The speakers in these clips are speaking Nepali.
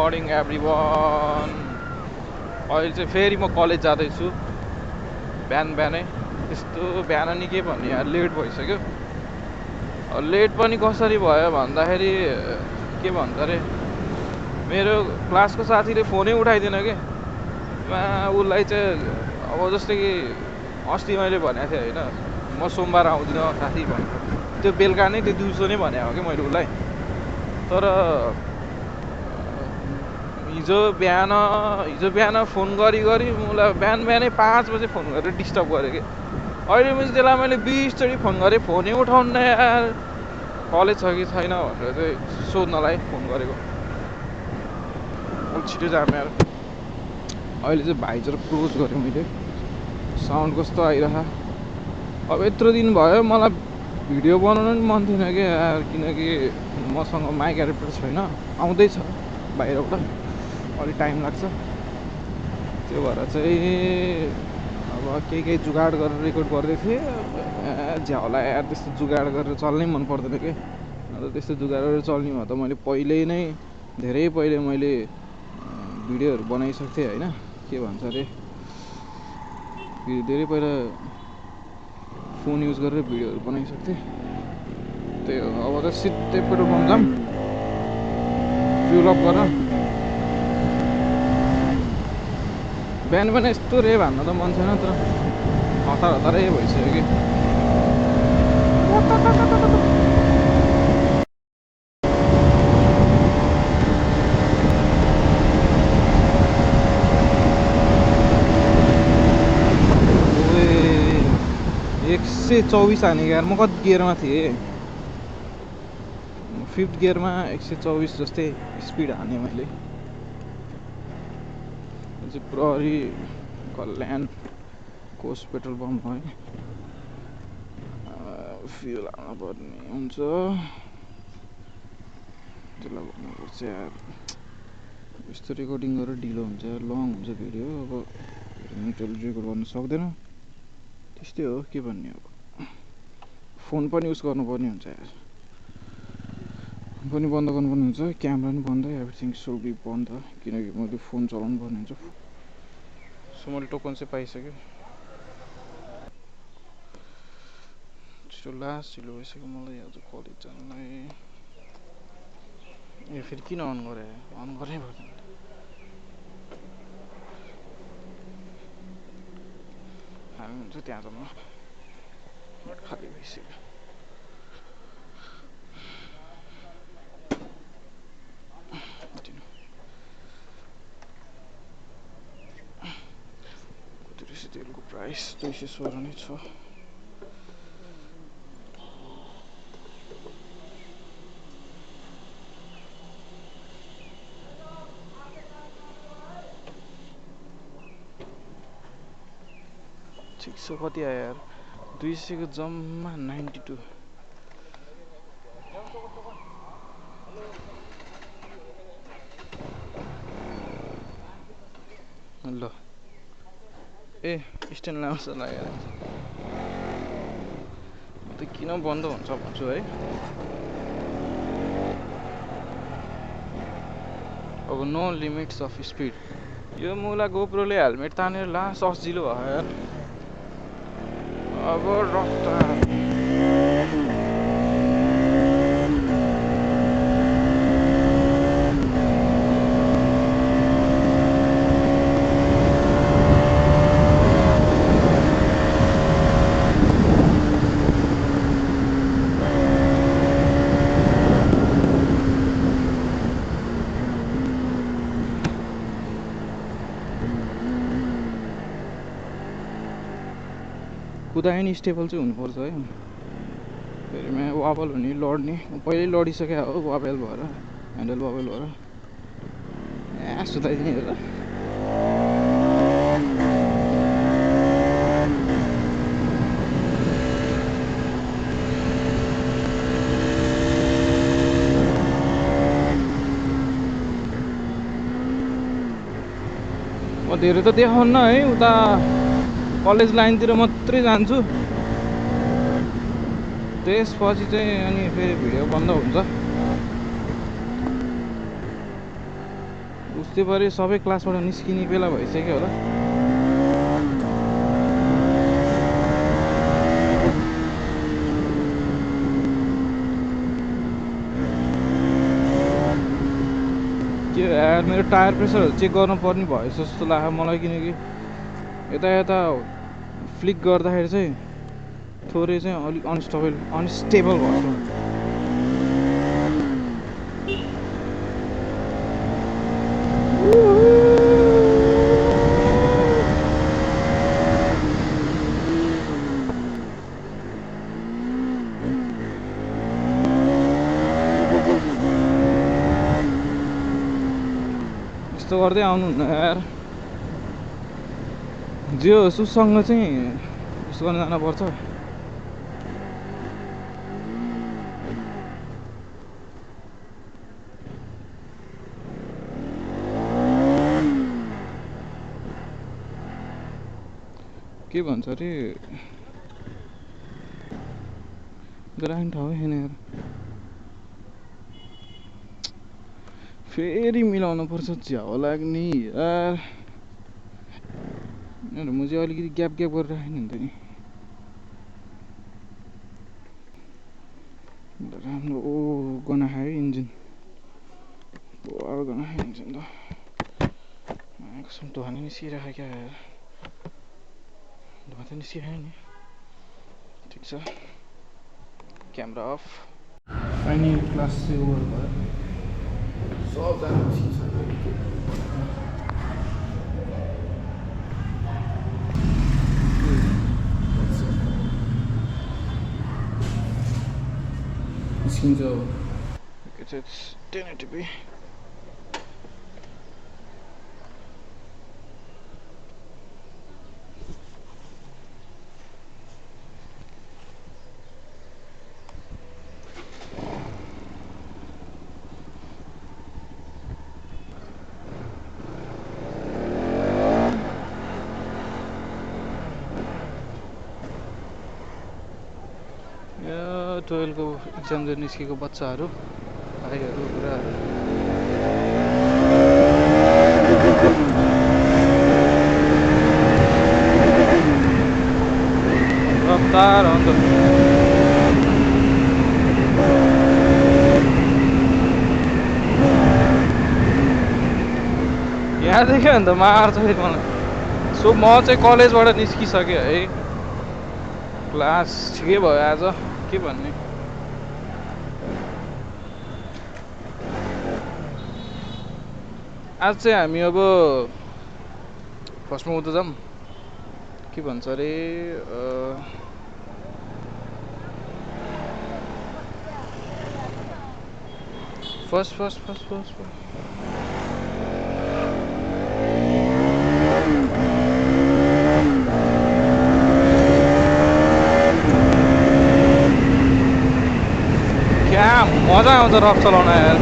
Morning everyone. अहिले चाहिँ फेरि म कलेज जाँदैछु बिहानै। त्यस्तो बिहान नि के भन्ने यार, लेट भइसक्यो। लेट पनि कसरी भयो भन्दाखेरि के भन्छ अरे, मेरो क्लासको साथीले फोनै उठाइदिएन कि। उसलाई चाहिँ अब जस्तै कि अस्ति मैले भनेको थिएँ होइन, म सोमबार आउँदिनँ साथी भनेको, त्यो बेलुका नै, त्यो दिउँसो नै भनेको हो कि मैले उसलाई। तर हिजो बिहान फोन गरी मलाई बिहानै 5 बजे फोन गरेर डिस्टर्ब गरेँ कि। अहिले पनि त्यसलाई मैले 20 चोटि फोन गरेँ, फोनै उठाउन यार। कलेज छ कि छैन भनेर चाहिँ सोध्नलाई फोन गरेको। छिटो जाम यार। अहिले चाहिँ भाइजर क्लोज गरेँ मैले। साउन्ड कस्तो आइरह। अब यत्रो दिन भयो मलाई भिडियो बनाउनु पनि मन थिएन कि यार, किनकि मसँग माइक एडाप्टर छैन। आउँदैछ बाहिरबाट, अलिक टाइम लाग्छ। त्यो भएर चाहिँ अब केही जुगाड गरेर रेकर्ड गर्दै थिएँ। झ्याउला यार, त्यस्तो जुगाड गरेर चल्नै मन पर्दैन कि। अन्त त्यस्तो जुगाड गरेर चल्ने भयो त मैले पहिल्यै नै, धेरै पहिले मैले भिडियोहरू बनाइसकेको थिएँ होइन। के भन्छ अरे, धेरै पहिला फोन युज गरेर भिडियोहरू बनाइसकेको थिएँ। त्यही हो। अब त सिधै पेट्रोल पम्प जाऊँ, फ्युल अप गर। बिहान यस्तो रेभ हान्न त मन छैन, तर हतारै भइसक्यो कि। ओए 124 हाने यार। म कति गियरमा थिएँ? 5th गियरमा 124 जस्तै स्पिड हाने मैले। चाहिँ प्रहरी कल्याण कोष पेट्रोल पम्प है। फ्युल हाल्नु पर्ने हुन्छ, त्यसलाई भन्नुपर्छ यार। यस्तो रेकर्डिङ गरेर ढिलो हुन्छ यार, लङ हुन्छ भिडियो। अब मिनिटहरू रेकर्ड गर्न सक्दैन, त्यस्तै हो। के भन्ने अब, फोन पनि युज गर्नुपर्ने हुन्छ यार। फोन पनि बन्द गर्नुपर्ने हुन्छ, क्यामेरा पनि बन्द, एभ्रिथिङ सुड बी बन्द, किनकि मैले फोन चलाउनु पर्ने हुन्छ। सो मैले टोकन चाहिँ पाइसक्यो। छिटो ढिलो भइसक्यो मलाई आज कलेज जानलाई। ए फेरि किन अन गरेँ? अन गर्नै पर्दैन। हामी हुन्छ त्यहाँ जाउँ न, खाली भइसक्यो। कति रहेछ तेलको प्राइस? 216 नै छ। ठिक छ। कति आयो यार? 200 को जम्मा 92। ल ए स्ट्यान्ड लाउँछ लागेर त किन बन्द हुन्छ भन्छु है। अब नो लिमिट्स अफ स्पिड। यो मुला गोप्रोले हेलमेट तानेर ला सजिलो भयो यार। अब रफ्तार कुदायो नि स्टेबल चाहिँ हुनुपर्छ है। फेरि म वाबल हुने लड्ने, पहिल्यै लडिसक्यो हो वाबल भएर, ह्यान्डल वाबल भएर। सुताइदिने हेर। म धेरै त देखाउन्न है, उता कलेज लाइनतिर मात्रै जान्छु। त्यसपछि चाहिँ अनि फेरि भिडियो बन्द हुन्छ। अस्ति भरे सबै क्लासबाट निस्किने बेला भइसक्यो होला। के यार मेरो टायर प्रेसरहरू चेक गर्नुपर्ने भयो जस्तो लाग्यो मलाई, किनकि यता फ्लिक गर्दाखेरि चाहिँ थोरै चाहिँ अलिक अनस्टेबल भएको छ। यस्तो गर्दै आउनुहुन्न यार, जे होस् उसँग चाहिँ यस्तो गर्न जानुपर्छ। के भन्छ अरे ग्राइन्ड ठाउँ छैन यार, फेरि मिलाउनु पर्छ झ्याउ लाग्ने यार। म चाहिँ अलिकति ग्याप गरेर राख्ने हुन्थ्यो नि राम्रो। ओ गना खायो इन्जिन, गना खायो इन्जिन त कसम धुवा निस्किरहेको क्या यार, धुवा त निस्किरहेको नि। ठिक छ, क्यामेरा अफ। फाइनल क्लास चाहिँ ओभर भयो, सबजना निस्किसक्यो। निस्किन्छ it's 1080p. या 12 को एक्जाम दिएर निस्केको बच्चाहरू भाइहरू बुढाहरू रफ्तार अन्त यहाँदेखि अन्त मार्छ फेरि मलाई। सो म चाहिँ कलेजबाट निस्किसकेँ है, क्लास ठिकै भयो आज, के भन्ने। आज चाहिँ हामी अब फर्स्टमा उता जाऊँ, के भन्छ अरे फर्स्ट क्या मजा आउँछ रफ चलाउन यार।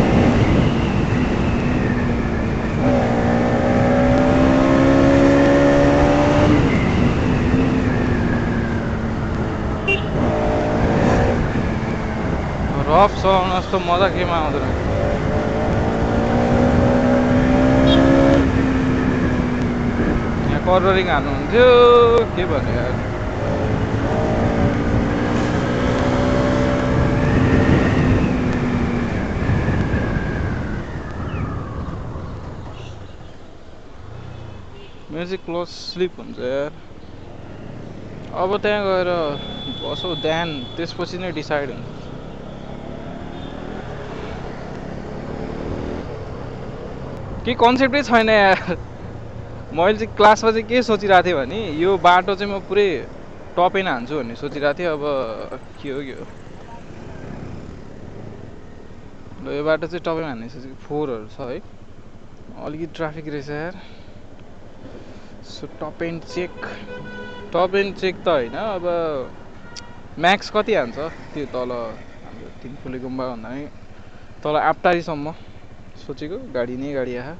रफ चलाउन जस्तो मजा केमा आउँदैन। यहाँ कर्नरिङ हाल्नुहुन्थ्यो, के भन्ने यार। मेरो चाहिँ क्लोज स्लिप हुन्छ यार। अब त्यहाँ गएर बसो ध्यान, त्यसपछि नै डिसाइड हुन्छ। के कन्सेप्टै छैन यार। मैले चाहिँ क्लासमा चाहिँ के सोचिरहेको थिएँ भने यो बाटो चाहिँ म पुरै टपेन हान्छु भन्ने सोचिरहेको थिएँ। अब के हो ल यो बाटो चाहिँ टपेन हान्ने सोचेको। 4हरू छ है, अलिकति ट्राफिक रहेछ यार। सो टप एन्ड चेक त होइन, अब म्याक्स कति हान्छ त्यो तल हाम्रो तिनफुले गुम्बा भन्दा नि तल आप्टारीसम्म सोचेको। गाडी नै गाडी आयो,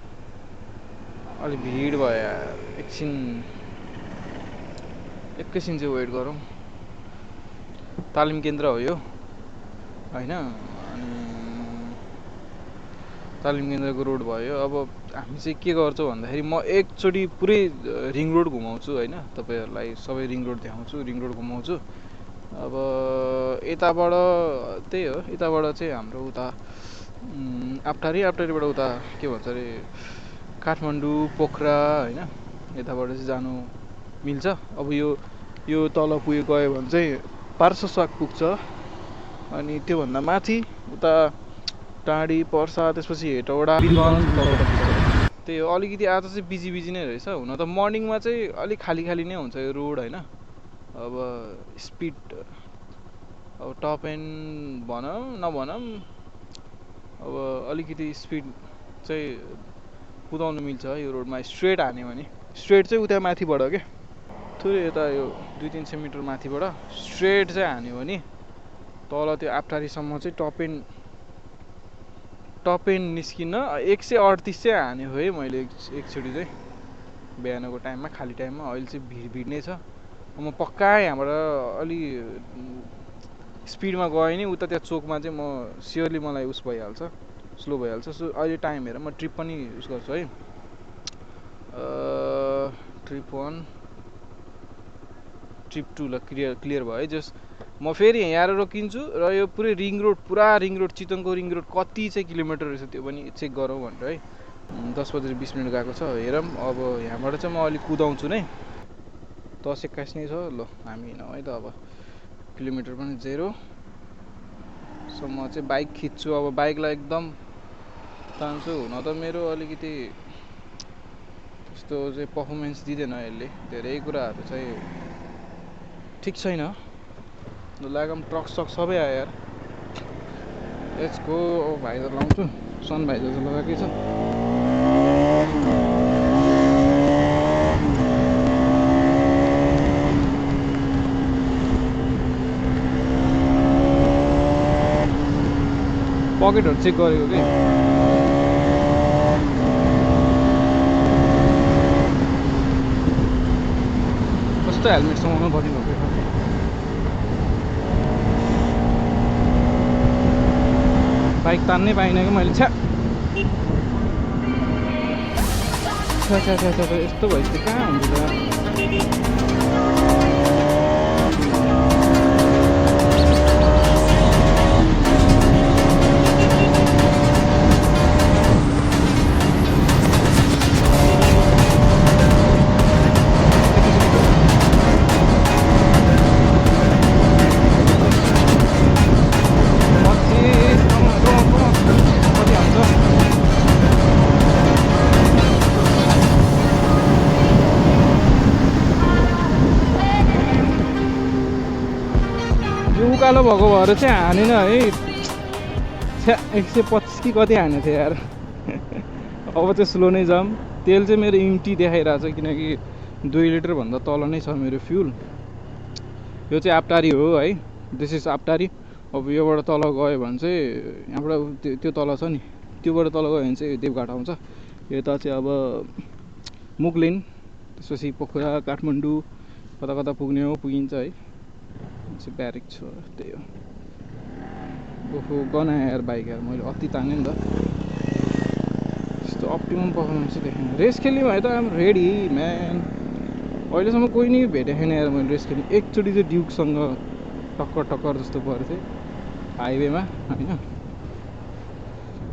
अलिक भिड भयो यार। एकैछिन चाहिँ वेट गरौँ। तालिम केन्द्र हो यो होइन, अनि तालिम केन्द्रको रोड भयो। अब हामी चाहिँ के गर्छौँ भन्दाखेरि म एकचोटि पुरै रिङ रोड घुमाउँछु होइन, तपाईँहरूलाई सबै रिङ रोड देखाउँछु, रिङ रोड घुमाउँछु। अब यताबाट त्यही हो, यताबाट चाहिँ हाम्रो उता आप्टारीबाट उता के भन्छ अरे काठमाडौँ पोखरा होइन, यताबाट चाहिँ जानु मिल्छ। अब यो तल पुगे गयो भने चाहिँ पार्श्वसाग पुग्छ। अनि त्योभन्दा माथि उता टाढी पर्सा, त्यसपछि हेटौडा, त्यही हो। अलिकति आज चाहिँ बिजी नै रहेछ। हुन त मर्निङमा चाहिँ अलिक खाली नै हुन्छ यो रोड होइन। अब स्पिड अब टप एन्ड भनौँ नभनौँ, अब अलिकति स्पिड चाहिँ कुदाउनु मिल्छ यो रोडमा। स्ट्रेट हान्यो भने, स्ट्रेट चाहिँ उता माथिबाट के थोरै यता यो 200-300 मिटर माथिबाट स्ट्रेट चाहिँ हान्यो भने तल त्यो आप्टारीसम्म चाहिँ टप एन्ड निस्किन 138 चाहिँ हान्यो है मैले एकचोटि चाहिँ बिहानको टाइममा, खाली टाइममा। अहिले चाहिँ भिड नै छ। म पक्का यहाँबाट अलि स्पिडमा गएँ नि उता त्यहाँ चोकमा चाहिँ म स्योरली मलाई उस भइहाल्छ, स्लो भइहाल्छ। सो अहिले टाइम हेरेर म ट्रिप पनि युज गर्छु है। ट्रिप 1 ट्रिप 2 ल क्लियर भयो है। जस म फेरि यहाँ आएर रोकिन्छु र यो पुरै पुरा रिङ रोड चितवनको रिङ रोड कति चाहिँ किलोमिटर रहेछ त्यो पनि चेक गरौँ भनेर है। 10:20 गएको छ। हेरौँ अब यहाँबाट चाहिँ म अलिक कुदाउँछु नै। 10:21 नै छ। ल हामी हिँडौँ है त। अब किलोमिटर पनि 0। सो म चाहिँ बाइक खिच्छु। अब बाइकलाई एकदम तान्छु। हुन त मेरो अलिकति त्यस्तो चाहिँ पर्फर्मेन्स दिँदैन यसले, धेरै कुराहरू चाहिँ ठिक छैन। लागम ट्रक सक सबै आयो यार। यसको भाइजर लाउँछु, सन भाइजर चाहिँ लगाएकै छ। पकेटहरू चेक गरेको कि कस्तो हेलमेट समाउनु पर्ने भएको। बाइक तान्नै पाइनँ कि मैले। छ्या यस्तो भएपछि कहाँ हुन्छ त। उकालो भएको भएर चाहिँ हानेन है। 125 कि कति हानेको थियो यार। अब चाहिँ स्लो नै जाऊँ। तेल चाहिँ मेरो इम्टी देखाइरहेको छ किनकि 2 लिटरभन्दा तल नै छ मेरो फ्युल। यो चाहिँ आप्टारी हो है, दिस इज आप्टारी। अब योबाट तल गयो भने चाहिँ यहाँबाट त्यो तल छ नि, त्योबाट तल गयो भने चाहिँ देवघाट आउँछ। यता चाहिँ अब मुगलिन, त्यसपछि पोखरा, काठमाडौँ कता कता पुग्ने हो पुगिन्छ है। चाहिँ ब्यारेक छ, त्यही हो। ओहो गनायो यार बाइक यार, मैले अति तानेँ नि त। त्यस्तो अप्टिमम पर्फर्मेन्स चाहिँ देखेन। रेस खेल्ने भए त आम रेडी म्यान। अहिलेसम्म कोही नै भेटेको छैन यार मैले रेस खेल्ने। एकचोटि चाहिँ ड्युकसँग टक्कर जस्तो परेको थिएँ हाइवेमा होइन।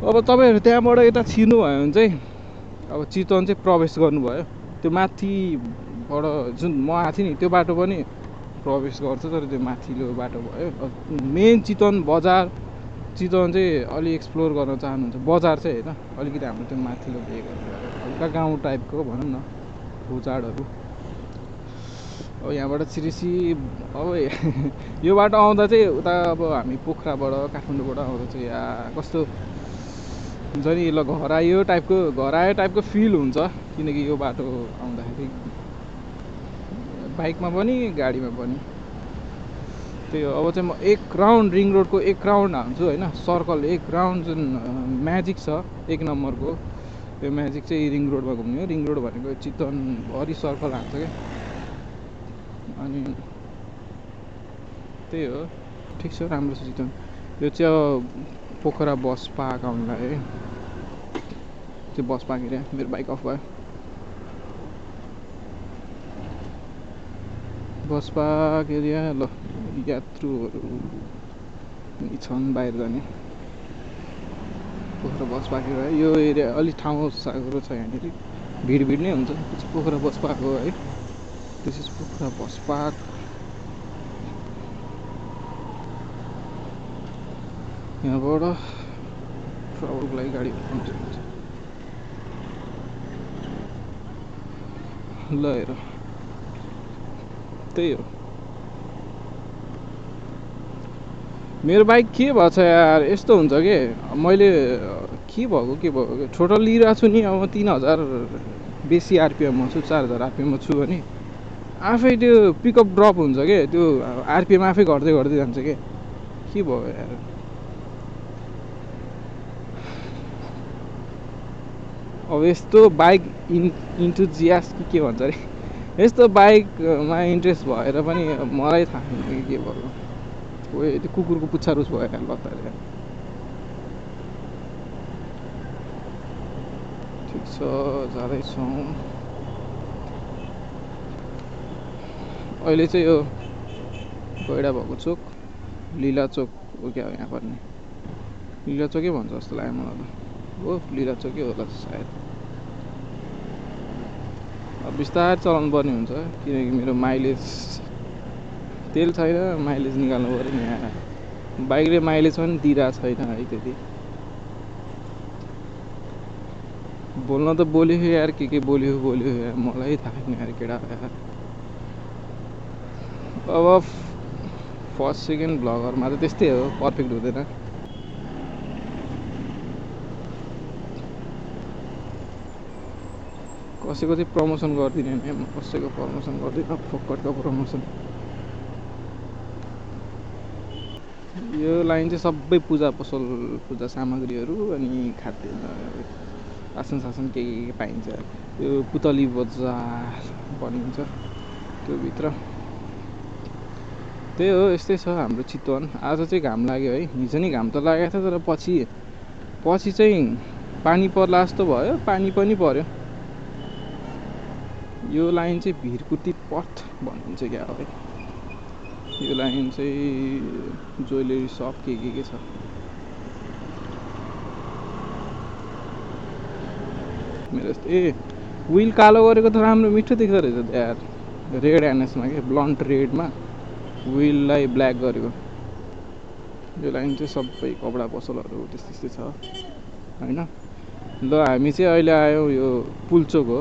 अब तपाईँहरू त्यहाँबाट यता छिर्नु भयो भने चाहिँ अब चितवन चाहिँ प्रवेश गर्नुभयो। त्यो माथिबाट जुन म आएको थिएँ नि त्यो बाटो पनि प्रवेश गर्छ, तर त्यो माथिल्लो बाटो भयो। मेन चितवन बजार, चितवन चाहिँ अलि एक्सप्लोर गर्न चाहनुहुन्छ बजार चाहिँ होइन, अलिकति हाम्रो त्यो माथिल्लो हल्का गाउँ टाइपको भनौँ न, भुचाडहरू। अब यहाँबाट छिरेपछि अब यो बाटो आउँदा चाहिँ उता अब हामी पोखराबाट काठमाडौँबाट आउँदा चाहिँ या कस्तो हुन्छ नि, ल घर आयो टाइपको फिल हुन्छ। किनकि यो बाटो आउँदाखेरि बाइकमा पनि गाडीमा पनि त्यही हो। अब चाहिँ म एक राउन्ड रिङ रोडको एक राउन्ड हाल्छु होइन, सर्कल एक राउन्ड जुन म्याजिक छ 1 नम्बरको, त्यो म्याजिक चाहिँ रिङ रोडमा घुम्ने हो। रिङ रोड भनेको चितवनभरि सर्कल हान्छ क्या। अनि त्यही हो, ठिक छ, राम्रो छ चितवन। यो चाहिँ पोखरा बस पार्क आउनुलाई है। त्यो बस पाकेर मेरो बाइक अफ भयो। बस पार्क एरिया ल यात्रुहरू छन् बाहिर जाने। पोखरा बस पार्क है यो एरिया अलिक ठाउँ सागरो छ यहाँनिर भिड नै हुन्छ। पोखरा बस पार्क हो है। This is Pokhara bus park. यहाँबाट ट्राभलको लागि गाडी हुन्छ। ल हेर त्यही हो। मेरो बाइक के भएछ यार यस्तो हुन्छ कि मैले के भएको छोटो लिइरहेको छु नि। अब 3000 बेसी आरपिएममा छु 4000 आरपिएममा छु भने आफै त्यो पिकअप ड्रप हुन्छ क्या त्यो आरपिएम आफै घट्दै जान्छ क्या के भयो यार। अब यस्तो बाइक इन्थुजियास्ट के भन्छ अरे यस्तो बाइकमा इन्ट्रेस्ट भएर पनि मलाई थाहा छैन के भयो। त्यो कुकुरको पुच्छा रुस भयो यार लताले। ठिक छ जाँदैछौँ। अहिले चाहिँ यो गैडा भएको चोक लीला चोक हो क्या यहाँ पर्ने लीला चोकै भन्छ जस्तो लाग्यो मलाई त। हो लीला चोकै होला सायद। अब बिस्तारै चलाउनु पर्ने हुन्छ किनकि मेरो माइलेज तेल छैन माइलेज निकाल्नु पऱ्यो नि यहाँ। बाइकले माइलेज पनि दिइरहेको छैन है त्यति। बोल्न त बोल्यो यार के बोल्यो यार मलाई थाहा छैन यार केटा यार। अब फर्स्ट सेकेन्ड भ्लगरमा त त्यस्तै हो पर्फेक्ट हुँदैन। कसैको चाहिँ प्रमोसन गर्दिनँ नि म कसैको प्रमोसन गर्दिनँ फोकटको प्रमोसन। यो लाइन चाहिँ सबै पूजा पसल पूजा सामग्रीहरू अनि खाद्य रासन सासन के पाइन्छ। यो पुतली बजार बनिन्छ त्यो भित्र। त्यही हो यस्तै छ हाम्रो चितवन। आज चाहिँ घाम लाग्यो है। हिजो नि घाम त लागेको थियो तर पछि चाहिँ पानी पर्ला जस्तो भयो पानी पनि पर्यो। यो लाइन चाहिँ भिरकुटी पथ भनिन्छ क्या है। यो लाइन चाहिँ ज्वेलरी सप के छ। मेरो ए विल कालो गरेको त राम्रो मिठो देख्दो रहेछ यार। रेड एनएसमा के ब्लन्ट रेडमा विललाई ब्ल्याक गरेको। यो लाइन चाहिँ सबै कपडा पसलहरू त्यस्तै छ होइन। ल हामी चाहिँ अहिले आयौँ यो पुल्चोक हो।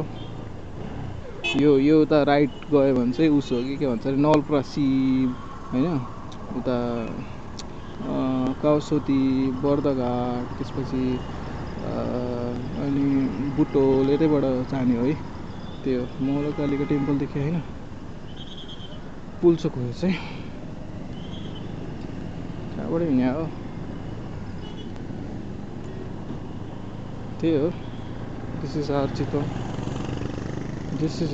यो उता राइट गयो भने चाहिँ उसो हो कि के भन्छ अरे नवलपरासी होइन उता काउसोती बर्दघाट त्यसपछि अनि बुटोल यतैबाट जाने हो है। त्यो महाकालीको टेम्पल देख्यो होइन पुल्चोक हो चाहिँ त्यहाँबाट हिँड्या हो। त्यही हो दिस इज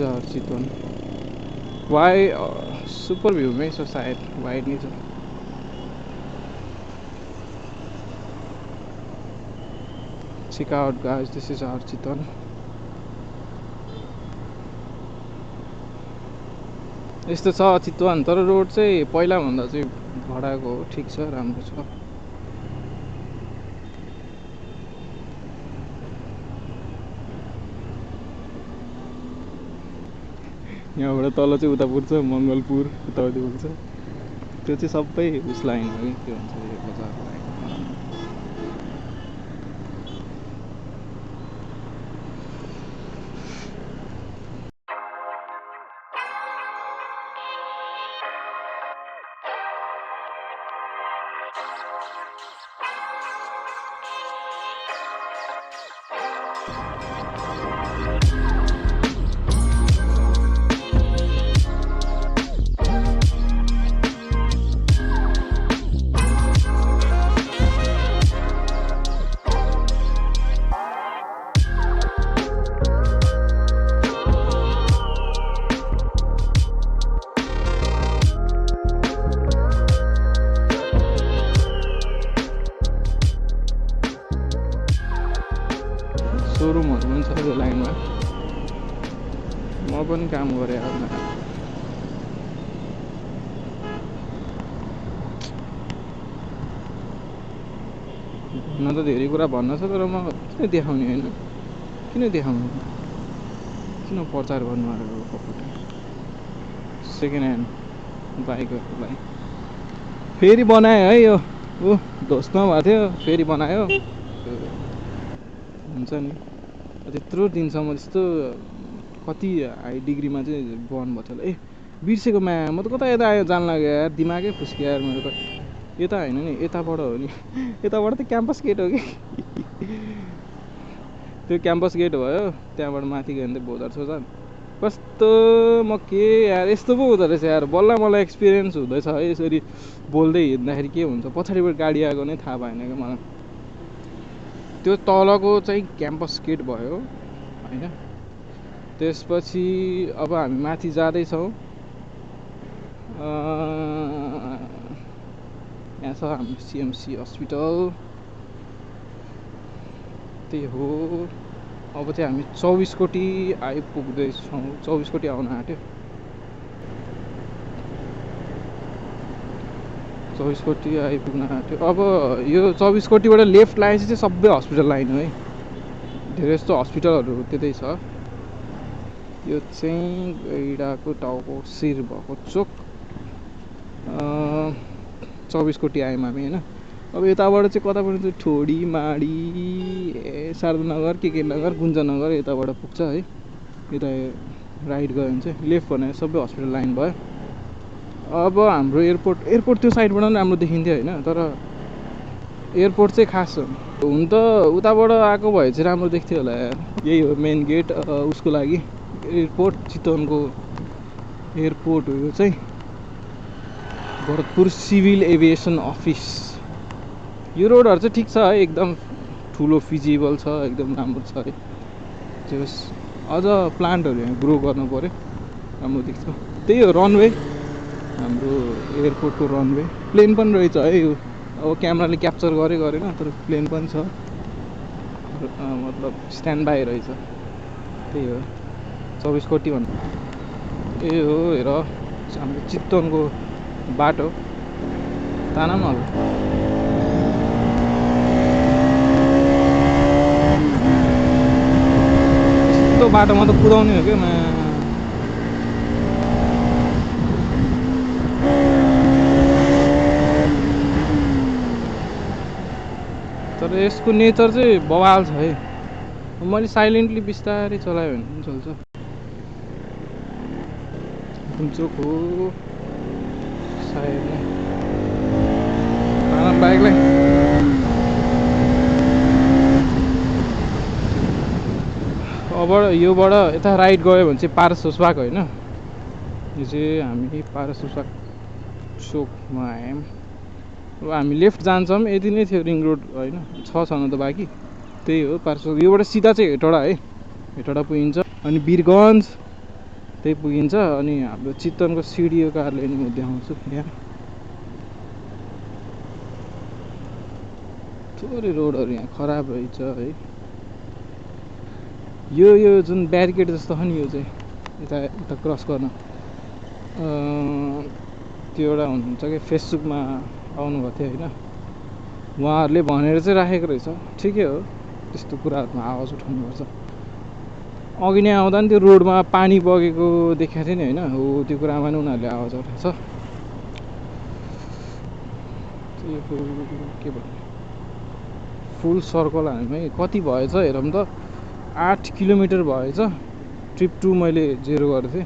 आवर चितवन। वाइ सुपर भ्यूमै छ सायद वाइड नै छ। Check out guys, this is our Chitwan. यस्तो छ चितवन तर रोड चाहिँ पहिला भन्दा चाहिँ भडाको हो ठिक छ राम्रो छ। यहाँबाट तल चाहिँ उता पुग्छ मङ्गलपुर उतापट्टि पुग्छ। त्यो चाहिँ सबै उस लाइन हो कि के भन्छ बजार लाइन। सोरुमहरू पनि छ त्यो लाइनमा। म पनि काम गरेँ भन्न त धेरै कुरा भन्न छ, तर म किन देखाउने होइन, किन देखाउनु, किन प्रचार गर्नु आएको कपडा सेकेन्ड ह्यान्ड बाइकहरूलाई। फेरि बनायो है यो ध्वस्त भएको थियो, फेरि बनायो। हुन्छ नि त्यत्रो दिनसम्म त्यस्तो कति हाई डिग्रीमा चाहिँ बर्न भएको थियो। बिर्सेको माया, म त कता यता आयो जान लाग्यो यार, दिमागै फुस्क्यो यार मेरो त। यता होइन नि, यताबाट हो नि, यताबाट त क्याम्पस गेट हो कि त्यो क्याम्पस गेट भयो, त्यहाँबाट माथि गयो भने त बोजर सोजर कस्तो। म के यार यस्तो पो हुँदो रहेछ यार, बल्ल मलाई एक्सपिरियन्स हुँदैछ है यसरी बोल्दै हिँड्दाखेरि के हुन्छ। पछाडिबाट गाडी आएको नै थाहा भएन क्या मलाई। त्यो तलको चाहिँ क्याम्पस गेट भयो होइन। त्यसपछि अब हामी माथि जाँदैछौँ। यहाँ छ हाम्रो सिएमसी हस्पिटल, त्यही हो। अब चाहिँ हामी 24 कोटी आइपुग्दैछौँ, 24 कोटी आउन आँट्यो। 24 कोटी आइपुग्न आँट्यो। अब यो 24 कोटीबाट लेफ्ट लाइन चाहिँ सबै हस्पिटल लाइन हो है, धेरै जस्तो हस्पिटलहरू त्यतै छ। यो चाहिँ गैडाको टाउको शिर भएको चोक। 24 कोटी आयौँ हामी होइन। अब यताबाट चाहिँ कता पुग्छ, ठोडी माडी शारदानगर के नगर गुन्जनगर यताबाट पुग्छ है। यता राइट गयो भने चाहिँ लेफ्ट भने सबै हस्पिटल लाइन भयो। अब हाम्रो एयरपोर्ट त्यो साइडबाट पनि राम्रो देखिन्थ्यो होइन, तर एयरपोर्ट चाहिँ खास हुन त उताबाट आएको भए चाहिँ राम्रो देख्थ्यो होला यार। यही हो मेन गेट उसको लागि, एयरपोर्ट चितवनको एयरपोर्ट हो यो चाहिँ, भरतपुर सिभिल एभिएसन अफिस। यो रोडहरू चाहिँ ठिक छ है, एकदम ठुलो फिजिबल छ, एकदम राम्रो छ है। त्यस अझ प्लान्टहरू यहाँ ग्रो गर्नु पऱ्यो, राम्रो देख्छ। त्यही हो रनवे, हाम्रो एयरपोर्टको रनवे। प्लेन पनि रहेछ है यो, अब क्यामेराले क्याप्चर गरेन, तर प्लेन पनि छ, मतलब स्ट्यान्ड बाई रहेछ। त्यही हो 24 कोटी भन्नु। ए हो हेर हाम्रो चितवनको बाटो तानामहल। यस्तो बाटोमा त कुदाउने हो क्या तर यसको नेचर चाहिँ बवाल छ है। मैले साइलेन्टली बिस्तारै चलायो भने पनि चल्छ। चोक हो सायद बाइकलाई। अब योबाट यता राइट गयो भने चाहिँ पारस सोसबाग होइन। यो चाहिँ हामी पारस सोसबाग चोकमा आयौँ। अब हामी लेफ्ट जान्छौँ, यति नै थियो रिङ रोड होइन, छ न त बाँकी। त्यही हो पारस सोसबाग। योबाट सिधा चाहिँ हेटौडा है, हेटौडा पुगिन्छ, अनि वीरगन्ज त्यही पुगिन्छ। अनि हाम्रो चितवनको सिडिओ कार्यालय नि म देखाउँछु यहाँ। थोरै रोडहरू यहाँ खराब रहेछ है। यो जुन ब्यारिकेड जस्तो छ नि, यो चाहिँ यता क्रस गर्न त्यो एउटा हुनुहुन्छ कि फेसबुकमा आउनुभएको थियो होइन, उहाँहरूले भनेर चाहिँ राखेको रहेछ। ठिकै हो, त्यस्तो कुराहरूमा आवाज उठाउनुपर्छ। अघि नै आउँदा नि त्यो रोडमा पानी बगेको देखाएको थियो नि होइन, हो त्यो कुरामा नि उनीहरूले आवाज उठाएको छ। के भन्ने फुल सर्कल हामी कति भएछ हेरौँ त, 8 किलोमिटर भएछ। ट्रिप 2 मैले 0 गरेको थिएँ।